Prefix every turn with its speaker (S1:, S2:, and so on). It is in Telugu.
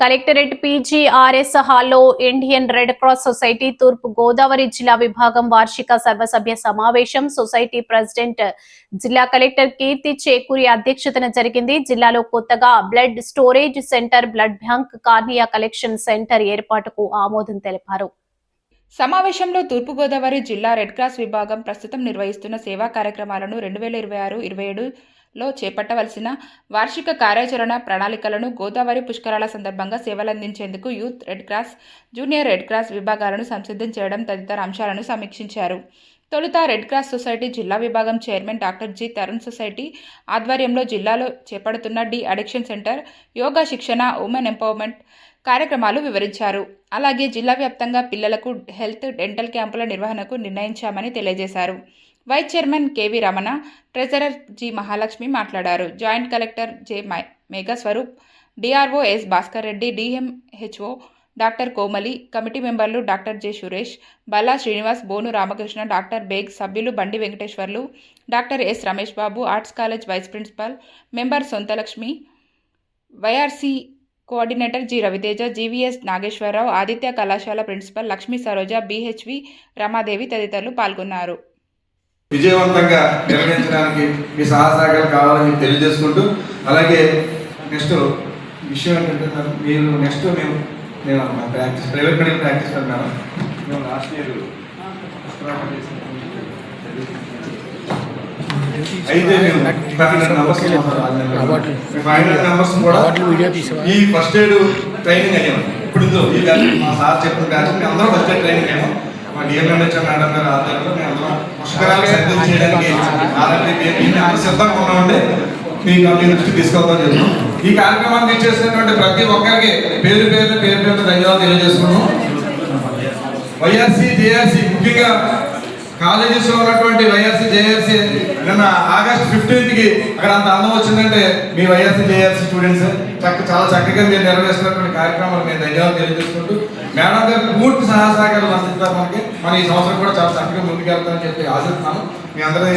S1: కలెక్టరేట్ పీజీఆర్ఎస్ హాల్లో ఇండియన్ రెడ్ క్రాస్ సొసైటీ తూర్పు గోదావరి జిల్లా విభాగం వార్షిక సర్వసభ్య సమావేశం సొసైటీ ప్రెసిడెంట్ జిల్లా కలెక్టర్ కీర్తి చేకూరి అధ్యక్షతన జరిగింది. జిల్లాలో కొత్తగా blood storage centre, blood bank, cornea collection centre ఏర్పాటుకు ఆమోదం తెలిపారు.
S2: సమావేశంలో తూర్పుగోదావరి జిల్లా రెడ్ క్రాస్ విభాగం ప్రస్తుతం నిర్వహిస్తున్న సేవా కార్యక్రమాలను 2026-27లో చేపట్టవలసిన వార్షిక కార్యాచరణ ప్రణాళికలను, గోదావరి పుష్కరాల సందర్భంగా సేవలందించేందుకు youth red cross, junior red cross విభాగాలను సంసిద్ధం చేయడం తదితర అంశాలను సమీక్షించారు. తొలుత రెడ్ క్రాస్ సొసైటీ జిల్లా విభాగం chairman doctor G. Tarun society ఆధ్వర్యంలో జిల్లాలో చేపడుతున్న డి అడిక్షన్ సెంటర్, యోగా శిక్షణ, ఉమెన్ ఎంపవర్మెంట్ కార్యక్రమాలు వివరించారు. అలాగే జిల్లా వ్యాప్తంగా పిల్లలకు హెల్త్, డెంటల్ క్యాంపుల నిర్వహణకు నిర్ణయించామని తెలియజేశారు. Vice chairman KV Ramana, treasurer G. Mahalakshmi మాట్లాడారు. Joint collector J. Meghaswarup, DRO S. Bhaskar Reddy, DMHO doctor Komali, committee మెంబర్లు doctor J. Suresh, Balla Srinivas, Bonu Ramakrishna, doctor Baig, సభ్యులు Bandi Venkateswarlu, doctor S. Ramesh Babu, arts college vice principal member Sonthalakshmi, YRC coordinator G. Raviteja, GVS Nageswararao, Aditya కళాశాల ప్రిన్సిపల్ లక్ష్మీ సరోజ, బిహెచ్వి రమాదేవి తదితరులు పాల్గొన్నారు.
S3: విజయవంతంగా నిర్వహించడానికి మీ సహకారాలు కావాలని తెలియజేసుకుంటూ, అలాగే నెక్స్ట్ విషయం ఏంటంటే మీరు నెక్స్ట్ మేము ప్రాక్టీస్ ప్రైవేట్ మెడికల్ ప్రాక్టీస్ అన్నాను. మేము లాస్ట్ ఇయర్ అయితే మేము 500 మెంబర్స్ కూడా ఈ ఫస్ట్ ఎయిడ్ ట్రైనింగ్ అయ్యాము. ఇప్పుడు మా సార్ చెప్పిన బ్యాచ్ మేము అందరం ఫస్ట్ ఎయిడ్ ట్రైనింగ్ అయ్యాము. మా డిఎంహెచ్ఓ మేడం గారు ఆధ్వర్యంలో మేము అందరం పుష్కరాలు సందర్శన చేయడానికి సిద్ధంగా ఉన్నామండి. మీకు మీ దృష్టి తీసుకెళ్తాం చెప్తాం. ఈ కార్యక్రమాన్ని ఇచ్చేసినటువంటి ప్రతి ఒక్కరికి పేరు ధన్యవాదాలు తెలియజేసుకున్నాం. వైఆర్సీ, జేఆర్సీ, ముఖ్యంగా కాలేజెస్లో ఉన్నటువంటి వైఆర్సీ, జేఆర్సీ నిన్న ఆగస్ట్ 15కి అక్కడ అంత అందం వచ్చిందంటే మీ వైఆర్సీ, జేఆర్సీ స్టూడెంట్స్ చాలా చక్కగా మీరు నిర్వహిస్తున్నటువంటి కార్యక్రమాలు మేము ధన్యవాదాలు తెలియజేసుకుంటూ, మేడం గారు పూర్తి సహకారాలు అందిస్తారు. మన ఈ సంవత్సరం కూడా చాలా చక్కగా ముందుకెళ్తామని చెప్పి ఆశిస్తున్నాను. మీ అందరి